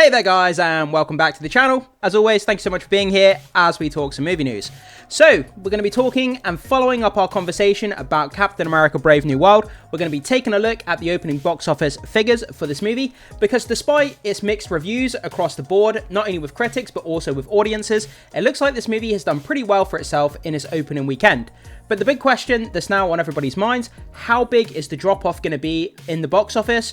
Hey there guys, and welcome back to the channel. As always, thanks so much for being here as we talk some movie news. So, we're going to be talking and following up our conversation about Captain America Brave New World. We're going to be taking a look at the opening box office figures for this movie, because despite its mixed reviews across the board, not only with critics but also with audiences, it looks like this movie has done pretty well for itself in its opening weekend. But the big question that's now on everybody's minds, how big is the drop-off going to be in the box office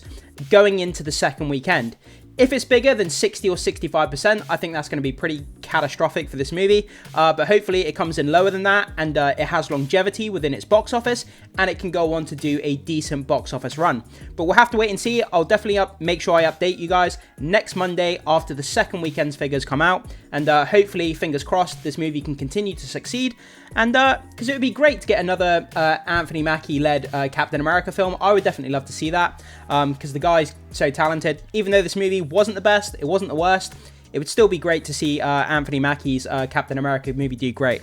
going into the second weekend? If it's bigger than 60 or 65%, I think that's going to be pretty catastrophic for this movie. But hopefully it comes in lower than that, and it has longevity within its box office, and it can go on to do a decent box office run. But we'll have to wait and see. I'll definitely make sure I update you guys next Monday after the second weekend's figures come out. And hopefully, fingers crossed, this movie can continue to succeed. And because it would be great to get another Anthony Mackie-led Captain America film. I would definitely love to see that, because the guy's so talented. Even though this movie wasn't the best, it wasn't the worst, it would still be great to see Anthony Mackie's Captain America movie do great.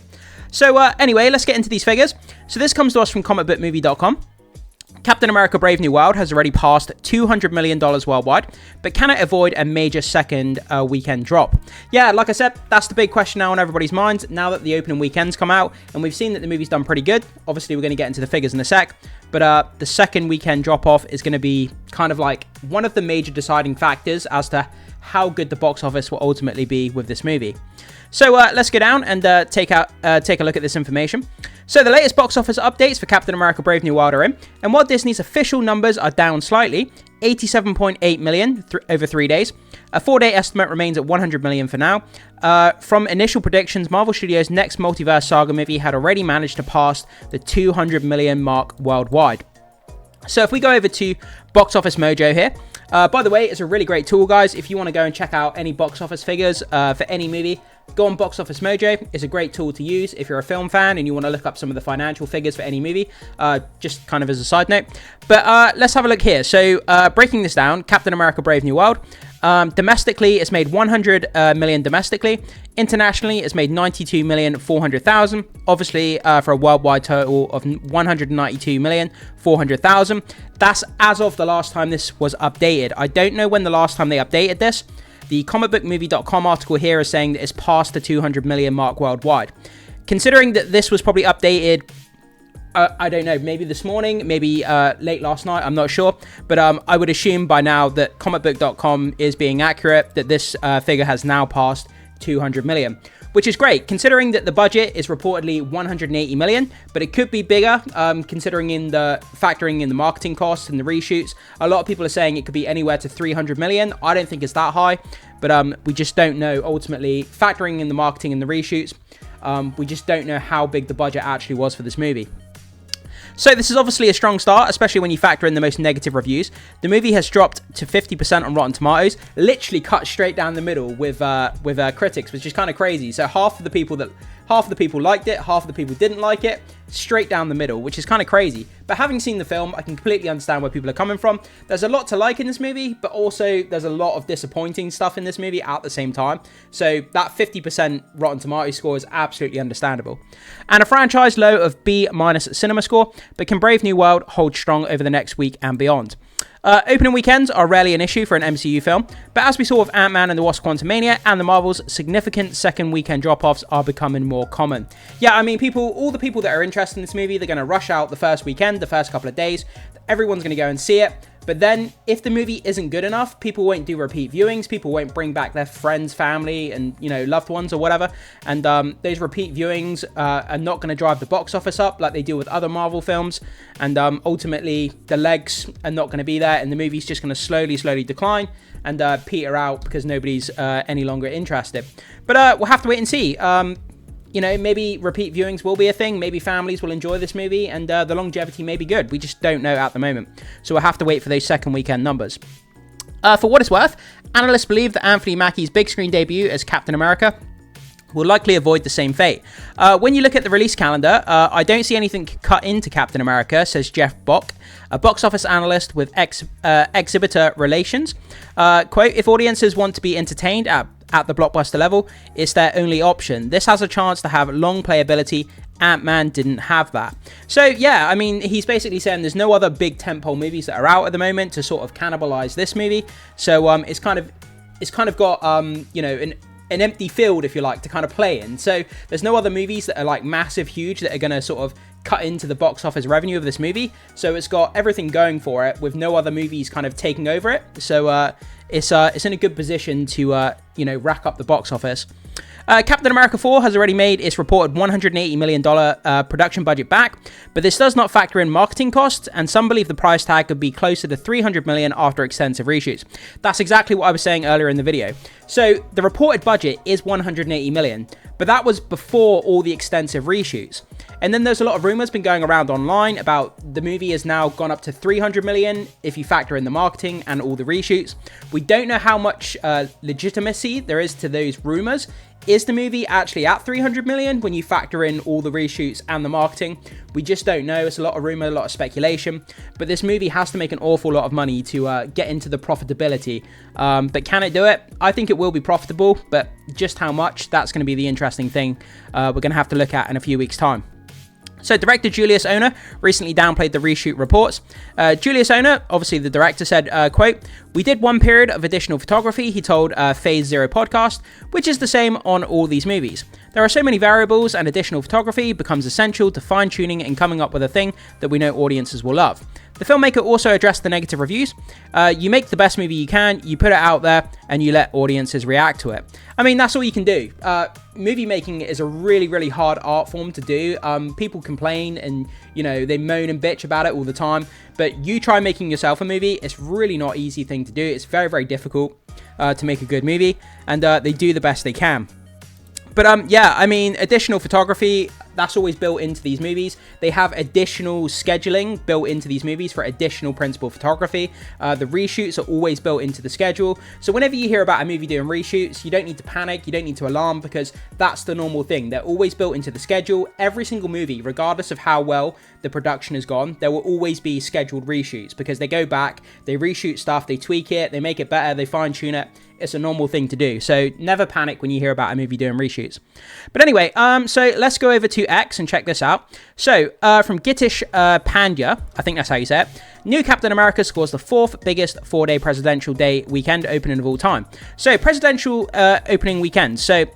So anyway, let's get into these figures. So this comes to us from comicbookmovie.com. Captain America Brave New World has already passed $200 million worldwide, but can it avoid a major second weekend drop? Yeah, like I said, that's the big question now on everybody's minds, now that the opening weekend's come out, and we've seen that the movie's done pretty good. Obviously, we're going to get into the figures in a sec, but the second weekend drop-off is going to be kind of like one of the major deciding factors as to how good the box office will ultimately be with this movie. So let's go down and take a look at this information. So the latest box office updates for Captain America Brave New World are in, and while Disney's official numbers are down slightly, 87.8 million over 3 days, a 4-day estimate remains at 100 million for now. From initial predictions, Marvel Studios' next multiverse saga movie had already managed to pass the 200 million mark worldwide. So if we go over to Box Office Mojo here, by the way, it's a really great tool, guys. If you want to go and check out any box office figures for any movie, go on Box Office Mojo. It's a great tool to use if you're a film fan and you want to look up some of the financial figures for any movie, just kind of as a side note. But let's have a look here. So breaking this down, Captain America Brave New World. Domestically, it's made 100 million domestically. Internationally, it's made 92,400,000. Obviously, for a worldwide total of 192,400,000. That's as of the last time this was updated. I don't know when the last time they updated this. The comicbookmovie.com article here is saying that it's past the 200 million mark worldwide. Considering that this was probably updated, I don't know, maybe this morning, maybe late last night, I'm not sure. But I would assume by now that comicbook.com is being accurate, that this figure has now passed 200 million. Which is great, considering that the budget is reportedly 180 million, but it could be bigger, factoring in the marketing costs and the reshoots. A lot of people are saying it could be anywhere to 300 million. I don't think it's that high, but we just don't know. Ultimately, factoring in the marketing and the reshoots, we just don't know how big the budget actually was for this movie. So this is obviously a strong start, especially when you factor in the most negative reviews. The movie has dropped to 50% on Rotten Tomatoes, literally cut straight down the middle with critics, which is kind of crazy. So half of the people liked it, half of the people didn't like it, straight down the middle, which is kind of crazy. But having seen the film, I can completely understand where people are coming from. There's a lot to like in this movie, but also there's a lot of disappointing stuff in this movie at the same time. So that 50% Rotten Tomatoes score is absolutely understandable. And a franchise low of B- at CinemaScore, but can Brave New World hold strong over the next week and beyond? Opening weekends are rarely an issue for an MCU film, but as we saw with Ant-Man and the Wasp Quantumania and the Marvels, significant second weekend drop-offs are becoming more common. Yeah, I mean, all the people that are interested in this movie, they're going to rush out the first weekend, the first couple of days. Everyone's going to go and see it. But then, if the movie isn't good enough, people won't do repeat viewings, people won't bring back their friends, family, and, loved ones or whatever. And those repeat viewings are not going to drive the box office up like they do with other Marvel films. And ultimately, the legs are not going to be there, and the movie's just going to slowly decline and peter out because nobody's any longer interested. But we'll have to wait and see. Maybe repeat viewings will be a thing. Maybe families will enjoy this movie, and the longevity may be good. We just don't know at the moment. So we'll have to wait for those second weekend numbers. For what it's worth, analysts believe that Anthony Mackie's big screen debut as Captain America will likely avoid the same fate. When you look at the release calendar, I don't see anything cut into Captain America, says Jeff Bock, a box office analyst with Exhibitor Relations. Quote, if audiences want to be entertained at the blockbuster level, it's their only option. This has a chance to have long playability. Ant-Man didn't have that. So yeah, I mean, he's basically saying there's no other big tentpole movies that are out at the moment to sort of cannibalize this movie. So it's kind of it's kind of got, you know, an empty field, if you like, to kind of play in. So there's no other movies that are like massive, huge, that are going to sort of cut into the box office revenue of this movie. So it's got everything going for it with no other movies kind of taking over it. So it's in a good position to, you know, rack up the box office. Captain America 4 has already made its reported $180 million production budget back, but this does not factor in marketing costs, and some believe the price tag could be closer to $300 million after extensive reshoots. That's exactly what I was saying earlier in the video. So the reported budget is $180 million, but that was before all the extensive reshoots. And then there's a lot of rumors been going around online about the movie has now gone up to $300 million if you factor in the marketing and all the reshoots. We don't know how much legitimacy there is to those rumors. Is the movie actually at $300 million when you factor in all the reshoots and the marketing? We just don't know. It's a lot of rumor, a lot of speculation. But this movie has to make an awful lot of money to get into the profitability. But can it do it? I think it will be profitable, but just how much, that's going to be the interesting thing we're going to have to look at in a few weeks' time. So director Julius Onah recently downplayed the reshoot reports. Julius Onah, obviously the director, said, quote, "We did one period of additional photography," he told Phase Zero podcast, "which is the same on all these movies. There are so many variables, and additional photography becomes essential to fine-tuning and coming up with a thing that we know audiences will love." The filmmaker also addressed the negative reviews. You make the best movie you can, you put it out there, and you let audiences react to it. I mean, that's all you can do. Movie making is a really, really hard art form to do. People complain and, you know, they moan and bitch about it all the time. But you try making yourself a movie, it's really not an easy thing to do. It's very, very difficult to make a good movie, and they do the best they can. But yeah, I mean, additional photography, that's always built into these movies. They have additional scheduling built into these movies for additional principal photography. The reshoots are always built into the schedule. So whenever you hear about a movie doing reshoots, you don't need to panic, you don't need to alarm, because that's the normal thing. They're always built into the schedule. Every single movie, regardless of how well the production has gone, there will always be scheduled reshoots, because they go back, they reshoot stuff, they tweak it, they make it better, they fine tune it. It's a normal thing to do. So never panic when you hear about a movie doing reshoots. But anyway, so let's go over to X and check this out. So from Gitish Pandya, I think that's how you say it, new Captain America scores the 4th biggest 4-day presidential day weekend opening of all time. So presidential opening weekend. So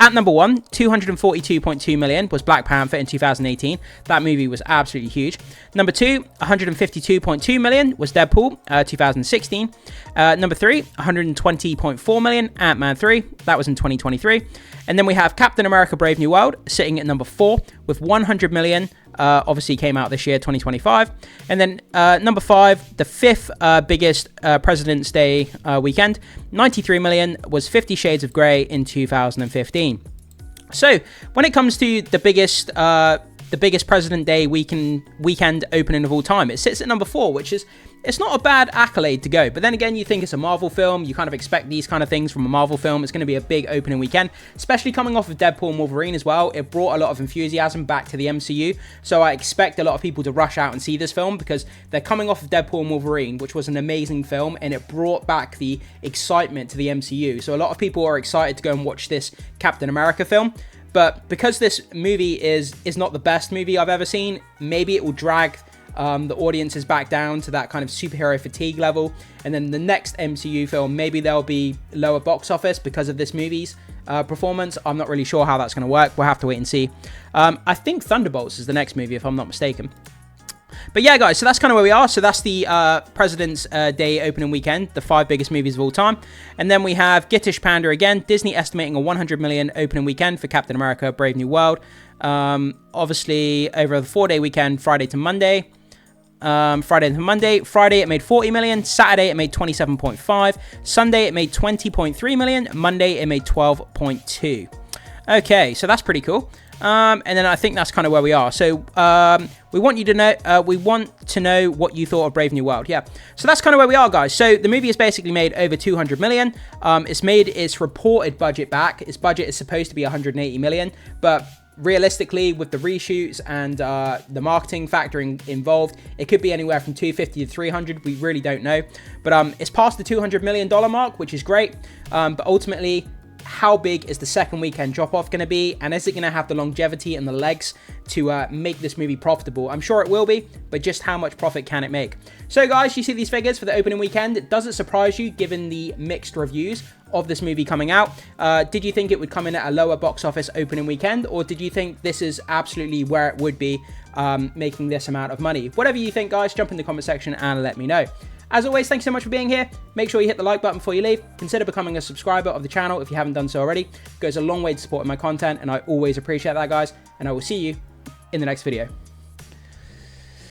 at number 1, 242.2 million was Black Panther in 2018. That movie was absolutely huge. Number 2, 152.2 million was Deadpool, 2016. Number 3, 120.4 million, Ant-Man 3. That was in 2023. And then we have Captain America Brave New World sitting at number 4 with 100 million. Obviously came out this year, 2025. And then number 5, the 5th biggest President's Day weekend, 93 million, was 50 Shades of Grey in 2015. So when it comes to the biggest President Day weekend opening of all time, it sits at number 4, which is, it's not a bad accolade to go. But then again, you think it's a Marvel film. You kind of expect these kind of things from a Marvel film. It's going to be a big opening weekend, especially coming off of Deadpool and Wolverine as well. It brought a lot of enthusiasm back to the MCU. So I expect a lot of people to rush out and see this film, because they're coming off of Deadpool and Wolverine, which was an amazing film, and it brought back the excitement to the MCU. So a lot of people are excited to go and watch this Captain America film. But because this movie is not the best movie I've ever seen, maybe it will drag the audiences back down to that kind of superhero fatigue level, and then the next MCU film, maybe there'll be lower box office because of this movie's performance. I'm not really sure how that's going to work. We'll have to wait and see. I think Thunderbolts is the next movie, if I'm not mistaken. But yeah, guys, so that's kind of where we are. So that's the President's Day opening weekend, the 5 biggest movies of all time. And then we have Gitish Panda again, Disney estimating a 100 million opening weekend for Captain America Brave New World. Obviously, over the 4-day weekend, Friday to Monday. Friday it made 40 million, Saturday it made 27.5, Sunday it made 20.3 million, Monday it made 12.2. Okay, so that's pretty cool. And then I think that's kind of where we are. So we want to know what you thought of Brave New World. Yeah, so that's kind of where we are, guys. So the movie has basically made over 200 million. It's made its reported budget back. Its budget is supposed to be 180 million, but realistically, with the reshoots and the marketing factoring involved, it could be anywhere from 250 to 300. We really don't know. But it's past the $200 million mark, which is great. But ultimately, how big is the second weekend drop-off going to be? And is it going to have the longevity and the legs to make this movie profitable? I'm sure it will be, but just how much profit can it make? So guys, you see these figures for the opening weekend. Does it surprise you given the mixed reviews of this movie coming out. Did you think it would come in at a lower box office opening weekend, or did you think this is absolutely where it would be, making this amount of money? Whatever you think, guys, jump in the comment section and let me know. As always, thanks so much for being here. Make sure you hit the like button before you leave. Consider becoming a subscriber of the channel if you haven't done so already. It goes a long way to supporting my content, and I always appreciate that, guys. And I will see you in the next video.